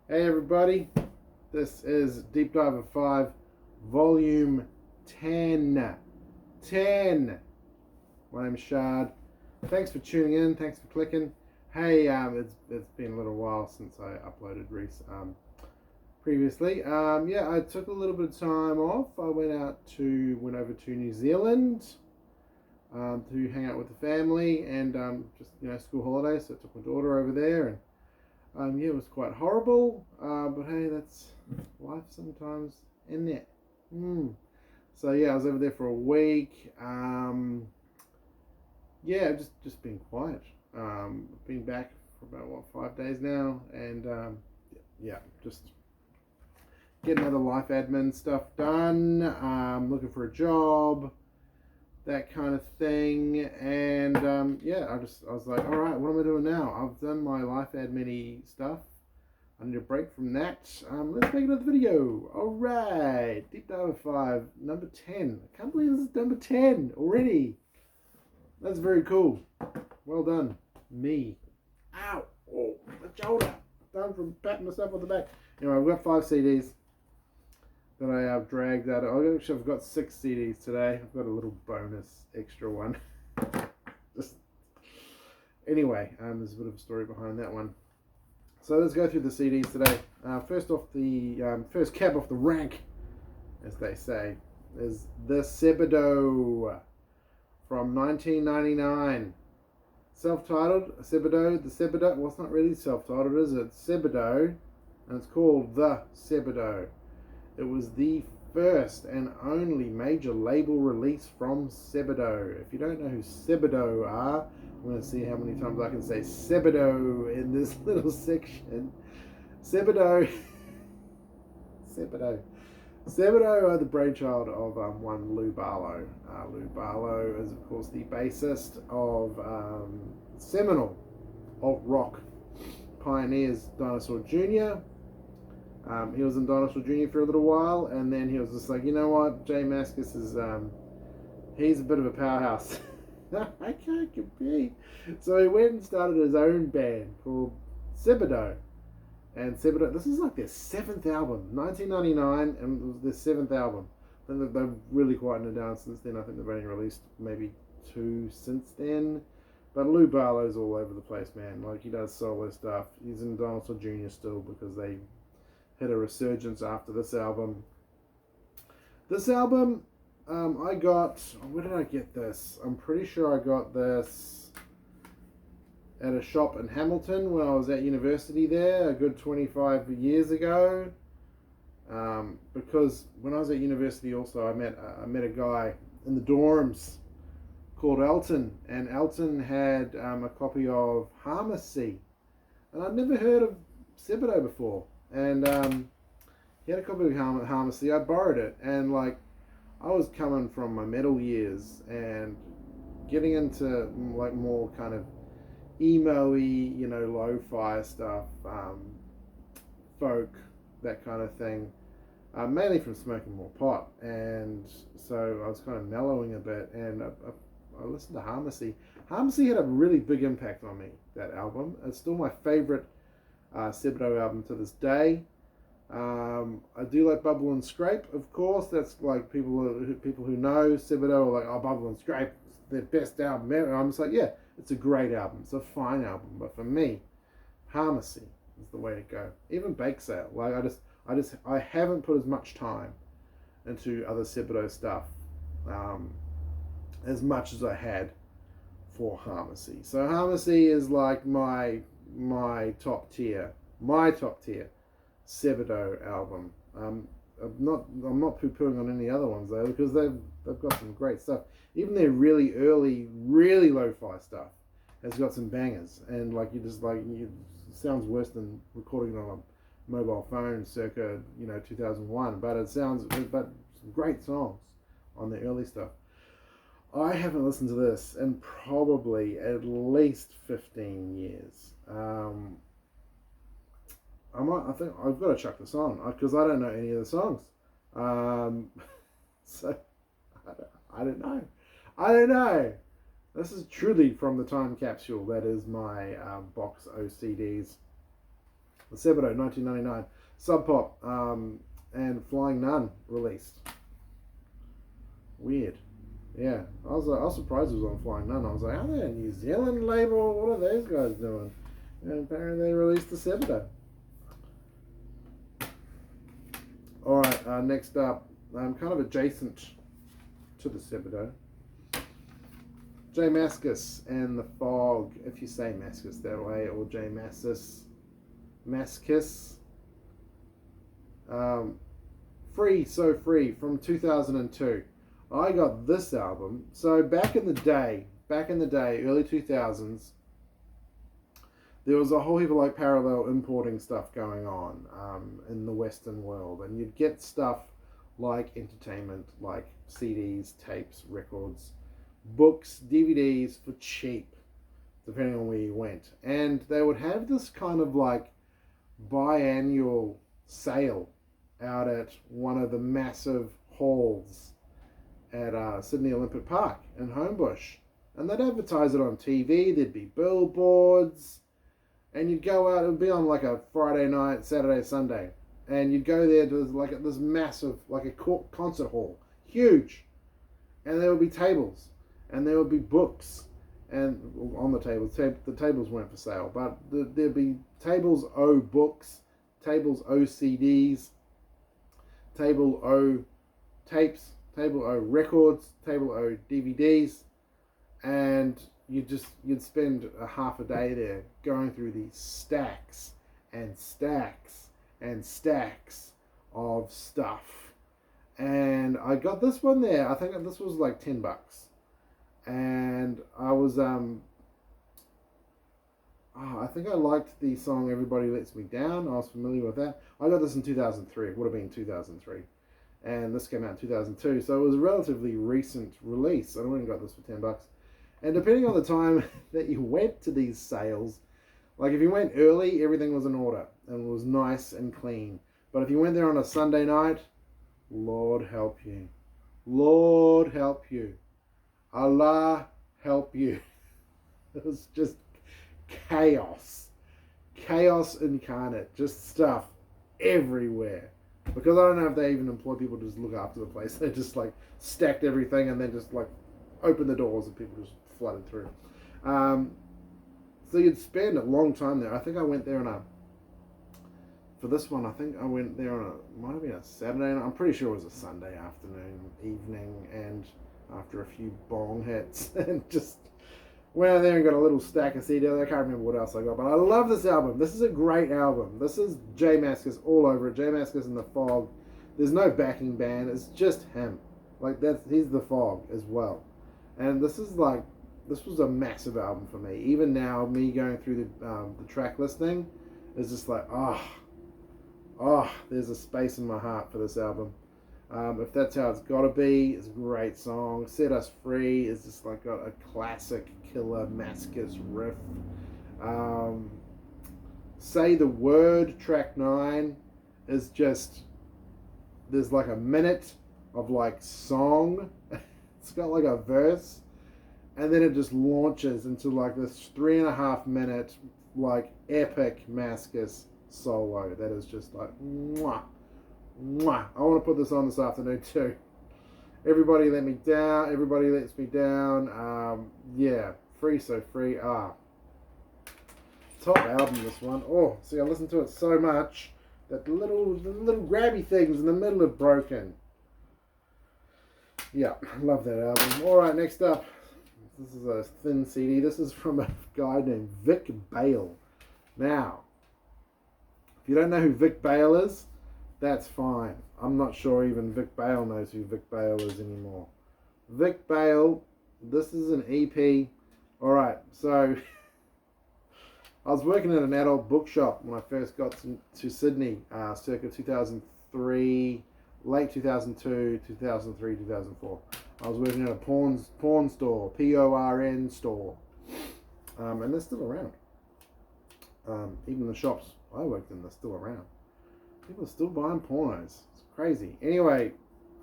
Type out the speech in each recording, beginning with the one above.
Hey everybody, this is Deep Diver 5, Volume 10. 10! My name's Shard. Thanks for tuning in, thanks for clicking. Hey, it's been a little while since I uploaded previously. Yeah, I took a little bit of time off. I went over to New Zealand to hang out with the family and just school holidays. So I took my daughter over there and yeah, it was quite horrible, but hey, that's life sometimes, isn't it? So yeah, I was over there for a week. Yeah, just been quiet. Been back for about 5 days now, and yeah, just getting other life admin stuff done. Looking for a job, that kind of thing, and yeah, I was like, all right, what am I doing now? I've done my life admin stuff. I need a break from that. Let's make another video. All right, Deep Diver 5, number 10. I can't believe this is number 10 already. That's very cool. Well done, me. Ow! Oh, my shoulder. Done from patting myself on the back. Anyway, I've got 5 CDs that I have dragged out. Actually, I've got 6 CDs today. I've got a little bonus extra one. Just anyway, there's a bit of a story behind that one. So let's go through the CDs today. First off, the first cab off the rank, as they say, is the Sebadoh from 1999. Self-titled, Sebadoh, the Sebadoh. Well, it's not really self-titled, is it? Sebadoh, and it's called the Sebadoh. It was the first and only major label release from Sebadoh. If you don't know who Sebadoh are, I'm going to see how many times I can say Sebadoh in this little section. Sebadoh. Sebadoh are the brainchild of one Lou Barlow. Lou Barlow is, of course, the bassist of seminal alt-rock pioneers Dinosaur Jr. He was in Dinosaur Jr. for a little while, and then he was just like, you know what, Jay Mascis is, he's a bit of a powerhouse. I can't compete. So he went and started his own band called Sebadoh. And Sebadoh, this is like their 7th album, 1999, and it was their 7th album. I think they've really quietened it down since then. I think they've only released maybe 2 since then. But Lou Barlow's all over the place, man. Like, he does solo stuff. He's in Dinosaur Jr. still because they had a resurgence after this album. This album, I got, where did I get this? I'm pretty sure I got this at a shop in Hamilton when I was at university there a good 25 years ago. Because when I was at university also, I met a guy in the dorms called Elton, and Elton had a copy of Harmacy, and I'd never heard of Sebadoh before, and he had a copy of Harmacy. I borrowed it, and like, I was coming from my metal years and getting into like more kind of emo-y, lo-fi stuff, folk, that kind of thing, mainly from smoking more pot, and so I was kind of mellowing a bit, and I listened to Harmacy. Harmacy had a really big impact on me, that album. It's still my favorite Sebadoh album to this day. I do like Bubble and Scrape, of course. That's like people who know Sebadoh are like, oh, Bubble and Scrape, it's their best album ever. I'm just like, yeah, it's a great album. It's a fine album. But for me, Harmacy is the way to go. Even Bake Sale. Like, I haven't put as much time into other Sebadoh stuff as much as I had for Harmacy. So Harmacy is like my top tier Sebadoh album. I'm not poo-pooing on any other ones though, because they've got some great stuff. Even their really early, really lo-fi stuff has got some bangers, and like it sounds worse than recording it on a mobile phone circa 2001, but some great songs on the early stuff. I haven't listened to this in probably at least 15 years. I think I've got to chuck this on because I don't know any of the songs. So I don't know. This is truly from the time capsule that is my box of CDs. Sebadoh, 1999. Sub Pop and Flying Nun released. Weird. Yeah, I was surprised it was on Flying Nun. I was like, are they a New Zealand label? What are those guys doing? And apparently they released the Sebadoh. Alright, next up, kind of adjacent to the Sebadoh. J Mascis and the Fog, if you say Mascis that way, or J Mascis. Mascis. Free, So Free from 2002. I got this album. So back in the day, early 2000s, there was a whole heap of like parallel importing stuff going on in the Western world. And you'd get stuff like entertainment, like CDs, tapes, records, books, DVDs for cheap, depending on where you went. And they would have this kind of like biannual sale out at one of the massive halls at Sydney Olympic Park in Homebush. And they'd advertise it on TV, there'd be billboards, and you'd go out, it would be on like a Friday night, Saturday, Sunday, and you'd go there to like this massive, like a concert hall, huge, and there would be tables, and there would be books, and on the tables, the tables weren't for sale, but there'd be tables O books, tables O CDs, table O tapes, table O records, table O DVDs, and you'd spend a half a day there going through these stacks and stacks and stacks of stuff. And I got this one there. I think this was like $10, and I was I think I liked the song "Everybody Lets Me Down." I was familiar with that. I got this in 2003. It would have been 2003. And this came out in 2002, so it was a relatively recent release. I went and got this for $10. And depending on the time that you went to these sales, like if you went early, everything was in order and was nice and clean. But if you went there on a Sunday night, Lord help you. Lord help you. Allah help you. It was just chaos. Chaos incarnate. Just stuff everywhere. Because I don't know if they even employ people to just look after the place. They just like stacked everything and then just like opened the doors and people just flooded through. So you'd spend a long time there. I think I went there for this one, I think I went there on might have been a Saturday night. I'm pretty sure it was a Sunday afternoon, evening, and after a few bong hits and just went out there and got a little stack of CDs. I can't remember what else I got, but I love this album. This is a great album. This is J Mascis all over it. J Mascis and the Fog. There's no backing band. It's just him. Like he's the Fog as well. And this was a massive album for me. Even now, me going through the track listing is just like, there's a space in my heart for this album. If That's How It's Gotta Be, it's a great song. Set Us Free is just like got a classic killer Mascis riff. Say the Word, track 9, is just, there's like a minute of like song. It's got like a verse, and then it just launches into like this 3.5 minute like epic Mascis solo that is just like mwah. Mwah. I want to put this on this afternoon too. Everybody Let Me Down. Everybody Lets Me Down. Yeah, Free So Free. Top album, this one. Oh, see, I listened to it so much that the little grabby things in the middle have broken. Yeah, love that album. All right, next up. This is a thin CD. This is from a guy named Vic Bale. Now, if you don't know who Vic Bale is, that's fine. I'm not sure even Vic Bale knows who Vic Bale is anymore. Vic Bale, this is an EP. Alright, so I was working at an adult bookshop when I first got to Sydney, circa 2003, late 2002, 2003, 2004. I was working at a porn store, PORN store. And they're still around. Even the shops I worked in, they're still around. People are still buying pornos. It's crazy. Anyway,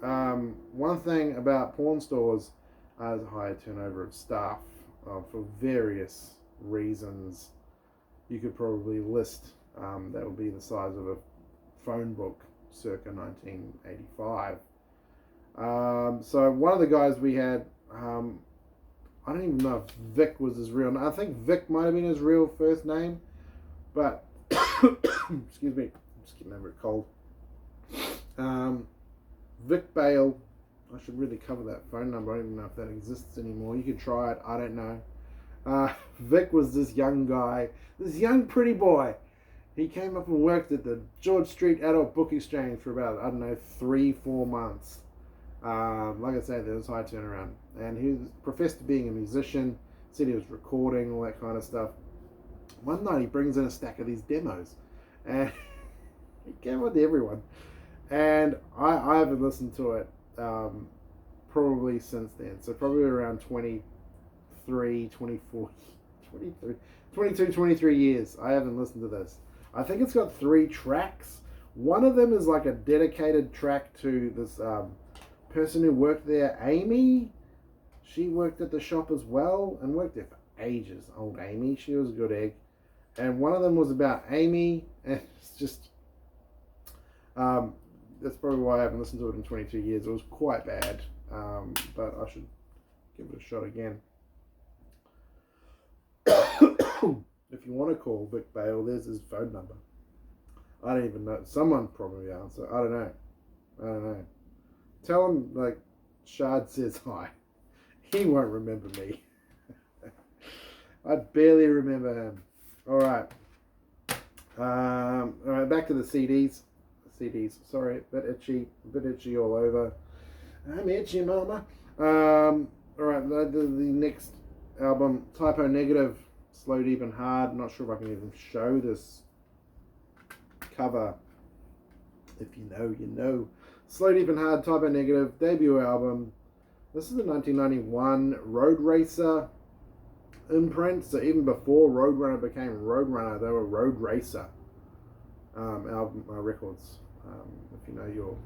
one thing about porn stores is a higher turnover of staff for various reasons. You could probably list That would be the size of a phone book circa 1985. So one of the guys we had, I don't even know if Vic was his real name. I think Vic might have been his real first name, but excuse me, I'm just getting over a cold. Vic Bale. I should really cover that phone number. I don't even know if that exists anymore. You could try it. I don't know. Vic was this young guy, this young pretty boy. He came up and worked at the George Street Adult Book Exchange for about, I don't know, 3-4 months. Like I say, there was high turnaround. And he professed to being a musician, said he was recording, all that kind of stuff. One night he brings in a stack of these demos. And he came with everyone. And I haven't listened to it probably since then. So probably around 23, 24, 23, 22, 23 years. I haven't listened to this. I think it's got 3 tracks. One of them is like a dedicated track to this person who worked there, Amy. She worked at the shop as well and worked there for ages. Old Amy, she was a good egg. And one of them was about Amy, and it's just that's probably why I haven't listened to it in 22 years. It was quite bad, but I should give it a shot again. If you want to call Vic Bale, there's his phone number. I don't even know. Someone probably answer. I don't know. Tell him, like, Shard says hi. He won't remember me. I barely remember him. Alright. Alright, back to the CDs. Sorry, a bit itchy all over. I'm itchy, mama. Alright, the next album, Typo Negative, Slow, Deep and Hard. I'm not sure if I can even show this cover. If you know, you know. Slow, Deep and Hard, Typo Negative, debut album. This is a 1991 Roadracer imprint. So even before Roadrunner became Roadrunner, they were Roadracer album records. If you know your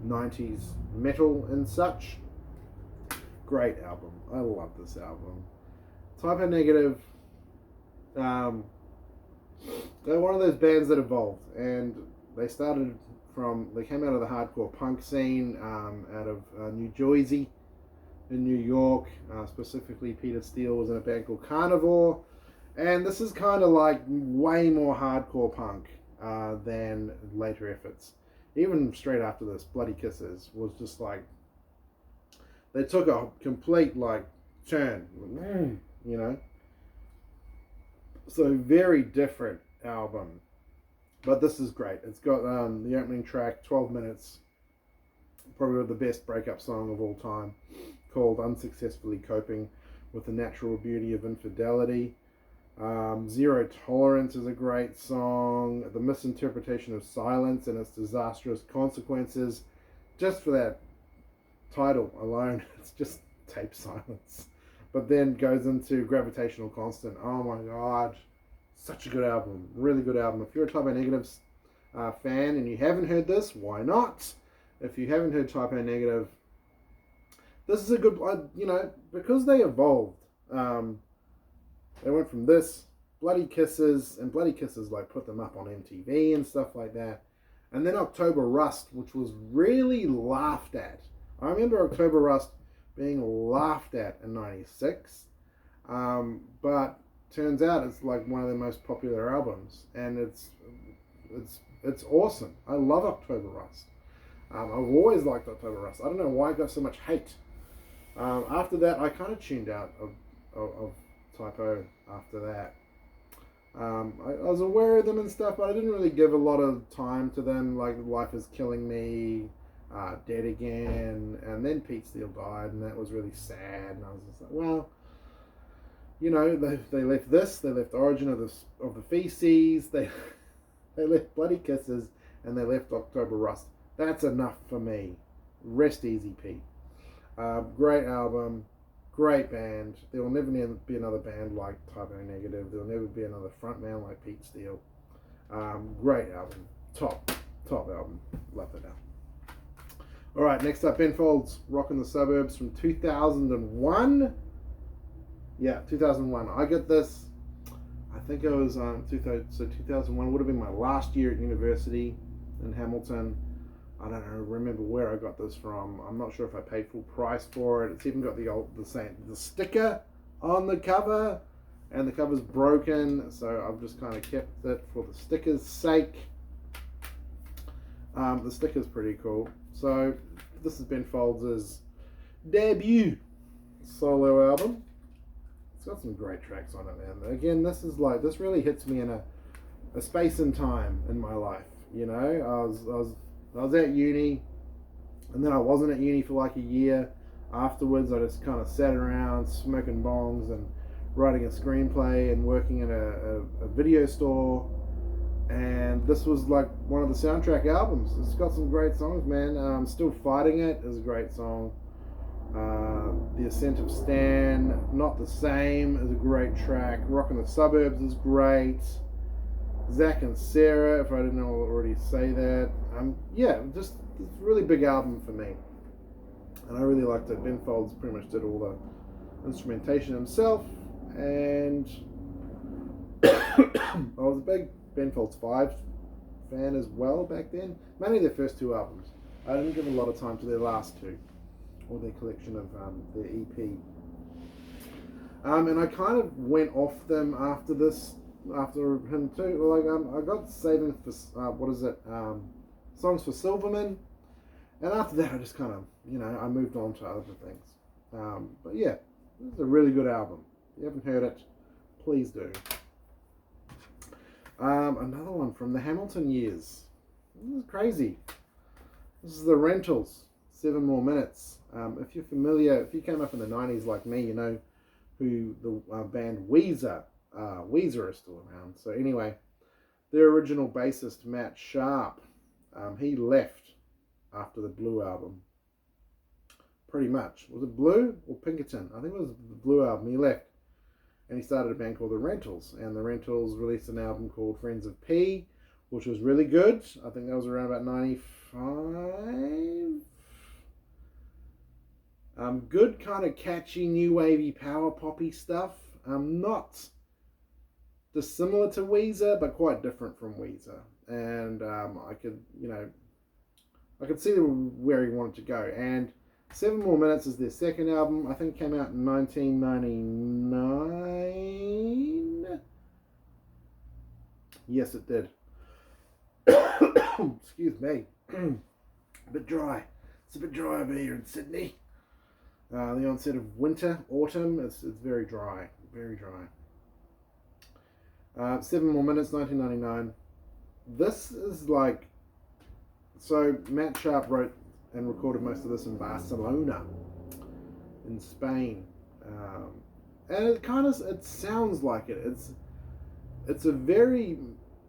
90s metal and such. Great album. I love this album. Typo Negative, they're one of those bands that evolved, and they came out of the hardcore punk scene out of New Jersey in New York. Specifically, Peter Steele was in a band called Carnivore, and this is kind of like way more hardcore punk than later efforts. Even straight after this, Bloody Kisses was just like, they took a complete like turn, you know. So very different album, but this is great. It's got the opening track, 12 minutes, probably the best breakup song of all time, called Unsuccessfully Coping with the Natural Beauty of Infidelity. Zero Tolerance is a great song. The Misinterpretation of Silence and Its Disastrous Consequences. Just for that title alone, it's just tape silence. But then goes into Gravitational Constant. Oh my god, such a good album. Really good album. If you're a Typo Negative fan and you haven't heard this, why not? If you haven't heard Typo Negative, this is a good, because they evolved. They went from this, Bloody Kisses, and Bloody Kisses like put them up on MTV and stuff like that. And then October Rust, which was really laughed at. I remember October Rust being laughed at in '96, but turns out it's like one of their most popular albums, and it's awesome. I love October Rust. I've always liked October Rust. I don't know why it got so much hate. After that, I kind of tuned out of Typo after that. I was aware of them and stuff, but I didn't really give a lot of time to them, like Life Is Killing Me, Dead Again, and then Pete Steele died, and that was really sad, and I was just like, well, you know, they left this, they left Origin of the Feces, they left Bloody Kisses, and they left October Rust. That's enough for me. Rest easy, Pete. Great album, great band. There will never be another band like Typo Negative. There will never be another frontman like Pete Steele. Great album. Top album. Love that album. Alright, next up, Ben Folds, Rockin' the Suburbs from 2001. Yeah, 2001. I got this, I think it was 2001 would have been my last year at university in Hamilton. I don't know, remember where I got this from. I'm not sure if I paid full price for it. It's even got the sticker on the cover, and the cover's broken, so I've just kind of kept it for the sticker's sake. The sticker's pretty cool. So this is Ben Folds' debut solo album. It's got some great tracks on it, man. Again, this really hits me in a space and time in my life. You know, I was at uni, and then I wasn't at uni for like a year. Afterwards, I just kind of sat around smoking bongs and writing a screenplay and working in a video store. And this was like one of the soundtrack albums. It's got some great songs, man. Still Fighting It is a great song. The Ascent of Stan, Not the Same, is a great track. Rockin' the Suburbs is great. Zach and Sarah, if I didn't already say that. Yeah, just it's a really big album for me. And I really liked it. Ben Folds pretty much did all the instrumentation himself. And I was a big Ben Folds 5 fan as well back then. Mainly their first two albums. I didn't give a lot of time to their last two, or their collection of their EP. And I kind of went off them after him too. Like I got saving for Songs for Silverman, and after that I just kind of I moved on to other things. But yeah, this is a really good album. If you haven't heard it, please do. Another one from the Hamilton years. This is crazy. This is the Rentals. 7 More Minutes. If you're familiar, if you came up in the 90s like me, you know who the band Weezer. Weezer is still around. So anyway, their original bassist Matt Sharp, he left after the Blue album. Pretty much. Was it Blue or Pinkerton? I think it was the Blue album. He left. And he started a band called The Rentals. And The Rentals released an album called Friends of P, which was really good. I think that was around about 95. Good kind of catchy, new wavy, power poppy stuff. Not dissimilar to Weezer, but quite different from Weezer. And I could see where he wanted to go. And 7 More Minutes is their second album. I think it came out in 1999. Yes, it did. Excuse me. A bit dry. It's a bit dry over here in Sydney. The onset of winter, autumn, it's very dry. Very dry. 7 More Minutes, 1999. This is like... So, Matt Sharp wrote and recorded most of this in Barcelona, in Spain. And it sounds like it. It's a very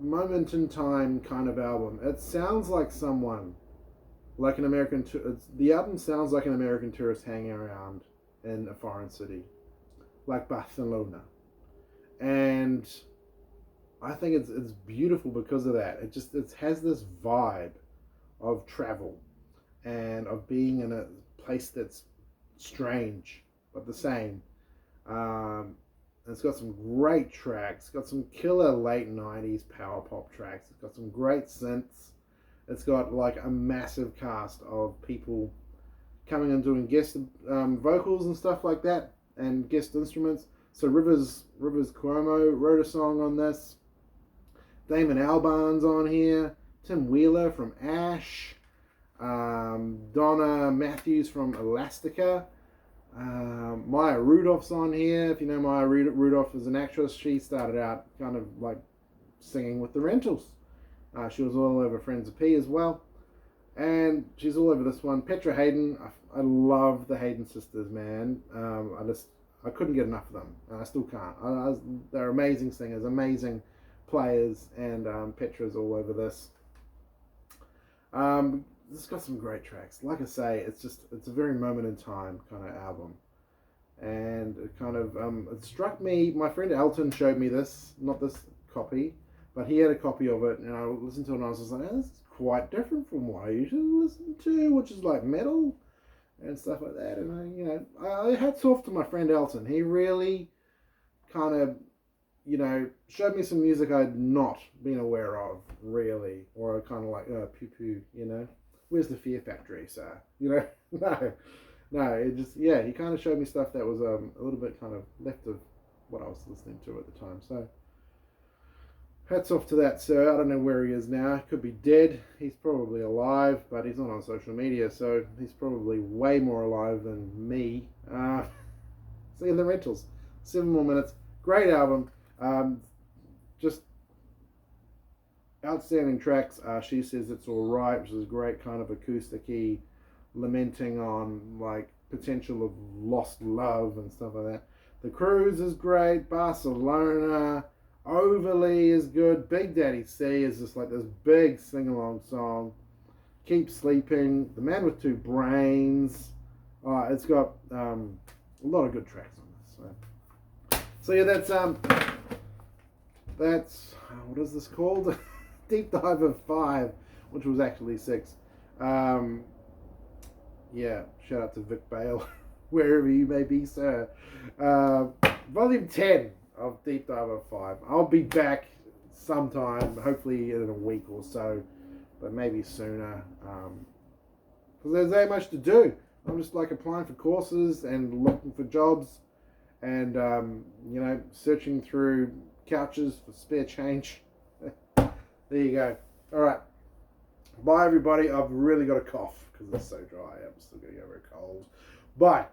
moment in time kind of album. It sounds like someone... Like an American... The album sounds like an American tourist hanging around in a foreign city. Like Barcelona. And I think it's beautiful because of that. It has this vibe of travel. And of being in a place that's strange, but the same. It's got some great tracks. It's got some killer late 90s power pop tracks. It's got some great synths. It's got like a massive cast of people coming and doing guest vocals and stuff like that, and guest instruments. So Rivers Cuomo wrote a song on this. Damon Albarn's on here. Tim Wheeler from Ash. Donna Matthews from Elastica. Maya Rudolph's on here. If you know Maya Rudolph is an actress, she started out kind of like singing with the Rentals. She was all over Friends of P as well. And she's all over this one. Petra Hayden. I love the Hayden sisters, man. I couldn't get enough of them. And I still can't. They're amazing singers, amazing players. And Petra's all over this. It's got some great tracks. Like I say, it's a very moment in time kind of album. And it kind of, it struck me, my friend Elton showed me this, not this copy, but he had a copy of it, and I listened to it and I was just like, oh, this is quite different from what I usually listen to, which is like metal and stuff like that. And I hats off to my friend Elton. He really kind of you know, showed me some music I'd not been aware of, really. Or kind of like, poo-poo, you know. Where's the Fear Factory, sir? You know, no, it just, yeah, he kind of showed me stuff that was a little bit kind of left of what I was listening to at the time. So, hats off to that, sir. I don't know where he is now. He could be dead. He's probably alive, but he's not on social media, so he's probably way more alive than me. See you in the rentals. 7 more minutes. Great album. Just outstanding tracks. She Says It's Alright, which is great kind of acoustic-y, lamenting on like potential of lost love and stuff like that. The Cruise is great. Barcelona. Overly is good. Big Daddy C is just like this big sing-along song. Keep Sleeping. The Man with Two Brains. It's got a lot of good tracks on this. So yeah, that's what is this called? Deep Dive of 5, which was actually 6. Yeah, shout out to Vic Bale, wherever you may be, sir. Volume 10 of Deep Dive of 5. I'll be back sometime, hopefully in a week or so, but maybe sooner. Because there's that much to do. I'm just like applying for courses and looking for jobs, and you know, searching through couches for spare change. There you go. All right. Bye, everybody. I've really got a cough because it's so dry. I'm still getting over a cold. Bye.